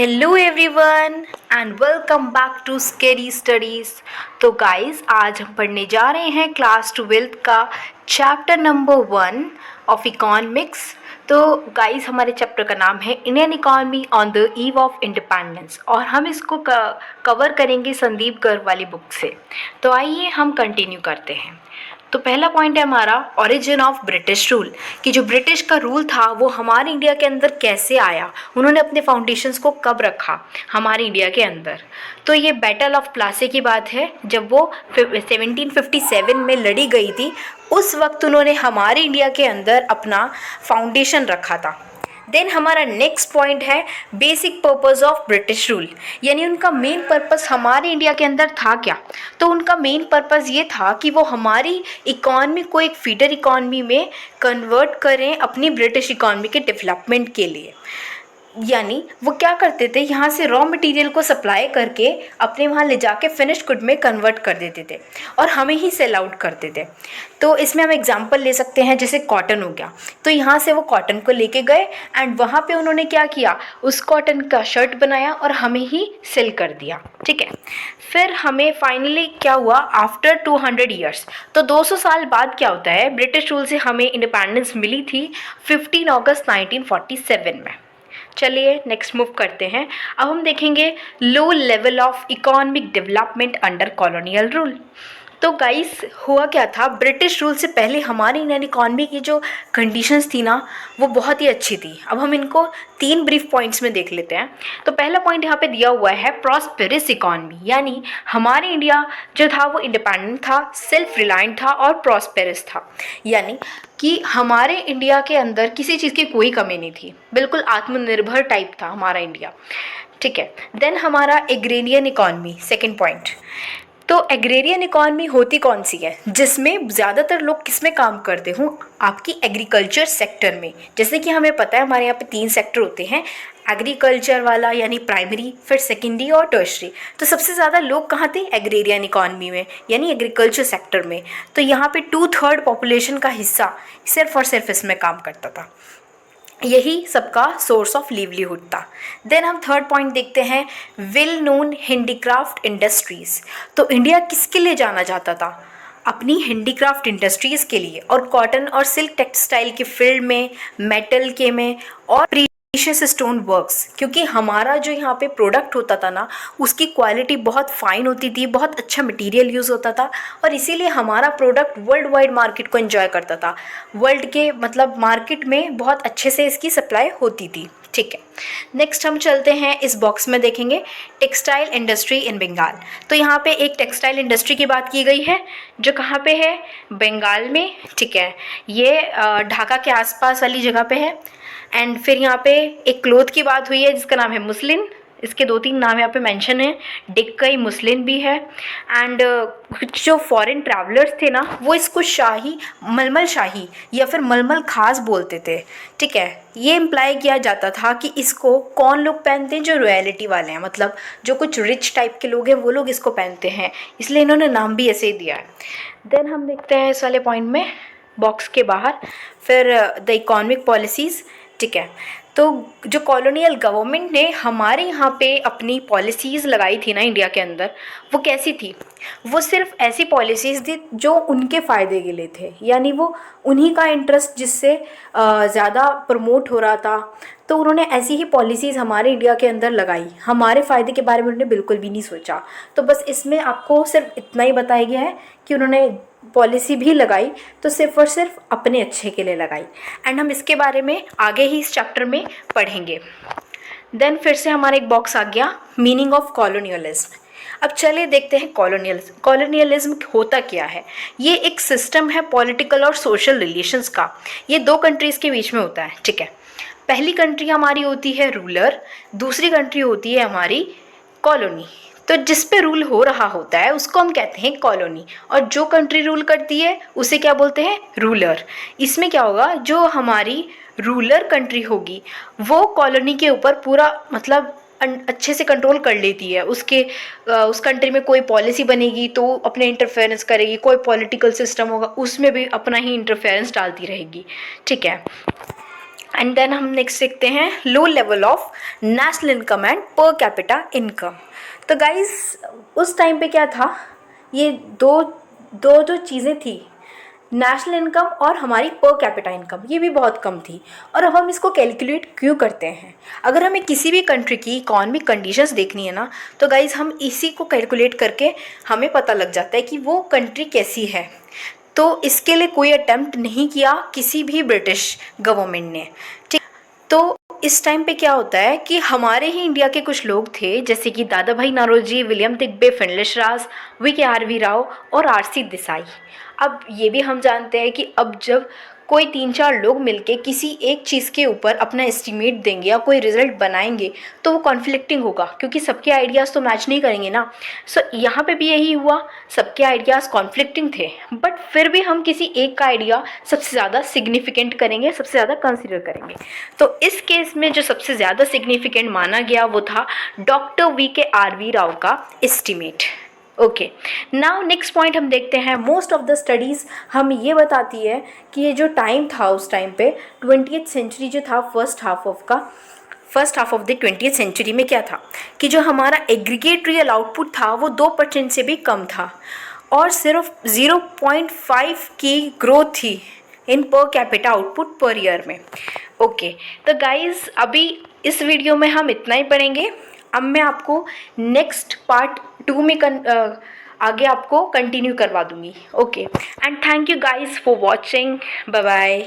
Hello everyone and welcome back to scary studies. तो guys आज हम पढ़ने जा रहे हैं क्लास 12th का चैप्टर नंबर 1 ऑफ इकोनॉमिक्स। तो गाइस हमारे चैप्टर का नाम है Indian economy on the eve of independence और हम इसको कवर करेंगे संदीप गर्ग वाली बुक से। तो आइए हम कंटिन्यू करते हैं। तो पहला पॉइंट है हमारा ओरिजिन ऑफ ब्रिटिश रूल, कि जो ब्रिटिश का रूल था वो हमारे इंडिया के अंदर कैसे आया, उन्होंने अपने फाउंडेशंस को कब रखा हमारे इंडिया के अंदर। तो ये बैटल ऑफ प्लासी की बात है, जब वो 1757 में लड़ी गई थी। उस वक्त उन्होंने हमारे इंडिया के अंदर अपना फाउंडेशन रखा था। देन हमारा नेक्स्ट पॉइंट है basic purpose of British rule, यानी उनका मेन पर्पस हमारे इंडिया के अंदर था क्या। तो उनका मेन पर्पस ये था कि वो हमारी इकॉनमी को एक फीडर इकॉनमी में कन्वर्ट करें अपनी ब्रिटिश इकॉनमी के डेवलपमेंट के लिए। यानी वो क्या करते थे, यहाँ से रॉ मटेरियल को सप्लाई करके अपने वहाँ ले जाके फिनिश गुड में कन्वर्ट कर देते थे और हमें ही सेल आउट करते थे। तो इसमें हम एग्जांपल ले सकते हैं, जैसे कॉटन हो गया। तो यहाँ से वो कॉटन को लेके गए एंड वहाँ पे उन्होंने क्या किया, उस कॉटन का शर्ट बनाया और हमें ही सेल कर दिया। ठीक है, फिर हमें फाइनली क्या हुआ, आफ्टर 200 ईयर्स, तो 200 साल बाद क्या होता है, ब्रिटिश रूल से हमें इंडिपेंडेंस मिली थी 15 अगस्त 1947 में। चलिए नेक्स्ट मूव करते हैं। अब हम देखेंगे low level of economic development under colonial rule. तो गाइस हुआ क्या था, ब्रिटिश रूल से पहले हमारी इंडियन इकॉनमी की जो कंडीशंस थी ना, वो बहुत ही अच्छी थी। अब हम इनको 3 ब्रीफ पॉइंट्स में देख लेते हैं। तो पहला पॉइंट यहाँ पे दिया हुआ है प्रॉस्पेरस इकॉनमी, यानी हमारे इंडिया जो था वो इंडिपेंडेंट था, सेल्फ रिलायंट था और प्रॉस्पेरस था। यानी कि हमारे इंडिया के अंदर किसी चीज़ की कोई कमी नहीं थी, बिल्कुल आत्मनिर्भर टाइप था हमारा इंडिया। ठीक है, देन हमारा एग्रेरियन इकॉनमी, सेकंड पॉइंट। तो एग्रेरियन इकॉनमी होती कौन सी है, जिसमें ज़्यादातर लोग किस में काम करते हों, आपकी एग्रीकल्चर सेक्टर में। जैसे कि हमें पता है हमारे यहाँ पे 3 सेक्टर होते हैं, एग्रीकल्चर वाला यानी प्राइमरी, फिर सेकेंडरी और टर्शरी। तो सबसे ज़्यादा लोग कहाँ थे, एग्रेरियन इकॉनमी में यानी एग्रीकल्चर सेक्टर में। तो यहाँ पे 2/3 पॉपुलेशन का हिस्सा सिर्फ और सिर्फ इसमें काम करता था। यही सबका सोर्स ऑफ लिवलीहुड था। देन हम थर्ड पॉइंट देखते हैं वेल नोन हैंडीक्राफ्ट इंडस्ट्रीज़। तो इंडिया किसके लिए जाना जाता था, अपनी हैंडीक्राफ्ट इंडस्ट्रीज़ के लिए, और कॉटन और सिल्क टेक्सटाइल के फील्ड में, मेटल के में और प्रीशियस स्टोन वर्क्स, क्योंकि हमारा जो यहाँ पे प्रोडक्ट होता था ना, उसकी क्वालिटी बहुत फाइन होती थी, बहुत अच्छा मटेरियल यूज़ होता था और इसीलिए हमारा प्रोडक्ट वर्ल्ड वाइड मार्केट को एंजॉय करता था। वर्ल्ड के मतलब मार्केट में बहुत अच्छे से इसकी सप्लाई होती थी। ठीक है, नेक्स्ट हम चलते हैं, इस बॉक्स में देखेंगे टेक्सटाइल इंडस्ट्री इन बंगाल। तो यहाँ पे एक टेक्सटाइल इंडस्ट्री की बात की गई है जो कहाँ पे है, बंगाल में। ठीक है, ये ढाका के आसपास वाली जगह पे है। एंड फिर यहाँ पे एक क्लोथ की बात हुई है जिसका नाम है मुस्लिन। इसके 2-3 नाम यहाँ पे मेंशन है, डिक्कई मुस्लिन भी है। एंड कुछ जो फॉरेन ट्रैवलर्स थे ना, वो इसको शाही, मलमल शाही या फिर मलमल खास बोलते थे। ठीक है, ये इम्प्लाई किया जाता था कि इसको कौन लोग पहनते हैं, जो रॉयल्टी वाले हैं, मतलब जो कुछ रिच टाइप के लोग हैं वो लोग इसको पहनते हैं, इसलिए इन्होंने नाम भी ऐसे ही दिया है। देन हम देखते हैं इस वाले पॉइंट में बॉक्स के बाहर, फिर द इकोनॉमिक पॉलिसीज़। ठीक है, तो जो कॉलोनियल गवर्नमेंट ने हमारे यहाँ पे अपनी पॉलिसीज़ लगाई थी ना इंडिया के अंदर, वो कैसी थी, वो सिर्फ ऐसी पॉलिसीज़ थी जो उनके फ़ायदे के लिए थे, यानी वो उन्हीं का इंटरेस्ट जिससे ज़्यादा प्रमोट हो रहा था। तो उन्होंने ऐसी ही पॉलिसीज़ हमारे इंडिया के अंदर लगाई, हमारे फ़ायदे के बारे में उन्होंने बिल्कुल भी नहीं सोचा। तो बस इसमें आपको सिर्फ इतना ही बताया गया है कि उन्होंने पॉलिसी भी लगाई तो सिर्फ और सिर्फ अपने अच्छे के लिए लगाई। एंड हम इसके बारे में आगे ही इस चैप्टर में पढ़ेंगे। देन फिर से हमारा एक बॉक्स आ गया, मीनिंग ऑफ कॉलोनियलिज्म। अब चलिए देखते हैं कॉलोनियलिज्म। कॉलोनियलिज्म होता क्या है, ये एक सिस्टम है पॉलिटिकल और सोशल रिलेशंस का। ये 2 कंट्रीज़ के बीच में होता है। ठीक है, पहली कंट्री हमारी होती है रूलर, दूसरी कंट्री होती है हमारी कॉलोनी। तो जिस पे रूल हो रहा होता है उसको हम कहते हैं कॉलोनी, और जो कंट्री रूल करती है उसे क्या बोलते हैं, रूलर। इसमें क्या होगा, जो हमारी रूलर कंट्री होगी वो कॉलोनी के ऊपर पूरा मतलब अच्छे से कंट्रोल कर लेती है। उस कंट्री में कोई पॉलिसी बनेगी तो अपने इंटरफेरेंस करेगी, कोई पॉलिटिकल सिस्टम होगा उसमें भी अपना ही इंटरफेरेंस डालती रहेगी। ठीक है, एंड देन हम नेक्स्ट देखते हैं low level of national income and per capita income. तो गाइज उस टाइम पे क्या था, ये दो दो जो चीज़ें थी, नेशनल इनकम और हमारी पर कैपिटा इनकम, ये भी बहुत कम थी। और अब हम इसको कैलकुलेट क्यों करते हैं, अगर हमें किसी भी कंट्री की इकोनॉमिक कंडीशंस देखनी है ना, तो गाइज हम इसी को कैलकुलेट करके हमें पता लग जाता है कि वो कंट्री कैसी है। तो इसके लिए कोई अटेम्प्ट नहीं किया किसी भी ब्रिटिश गवर्नमेंट ने, ठीक। तो इस टाइम पे क्या होता है कि हमारे ही इंडिया के कुछ लोग थे, जैसे कि दादा भाई नौरोजी, विलियम तिब्बे, फिनलिश, वी.के.आर.वी. राव और आर.सी. देसाई। अब ये भी हम जानते हैं कि अब जब कोई 3-4 लोग मिलके किसी एक चीज़ के ऊपर अपना एस्टिमेट देंगे या कोई रिजल्ट बनाएंगे, तो वो कॉन्फ्लिक्टिंग होगा, क्योंकि सबके आइडियाज़ तो मैच नहीं करेंगे ना। सो यहाँ पे भी यही हुआ, सबके आइडियाज़ कॉन्फ्लिक्टिंग थे, बट फिर भी हम किसी एक का आइडिया सबसे ज़्यादा सिग्निफिकेंट करेंगे, सबसे ज़्यादा कंसिडर करेंगे। तो इस केस में जो सबसे ज़्यादा सिग्निफिकेंट माना गया वो था डॉक्टर वी.के.आर.वी. राव का estimate. Okay, now next point हम देखते हैं। मोस्ट ऑफ द स्टडीज़ हम ये बताती है कि ये जो टाइम था उस टाइम पे 20th सेंचुरी जो था, first half of the 20th century में क्या था कि जो हमारा एग्रीगेट रियल आउटपुट था वो 2% से भी कम था और सिर्फ 0.5 की ग्रोथ थी in per capita output per year में। ओके, तो गाइज अभी इस वीडियो में हम इतना ही पढ़ेंगे। अब मैं आपको नेक्स्ट पार्ट 2 में आगे आपको कंटिन्यू करवा दूँगी। Okay, and thank you guys for watching. Bye bye.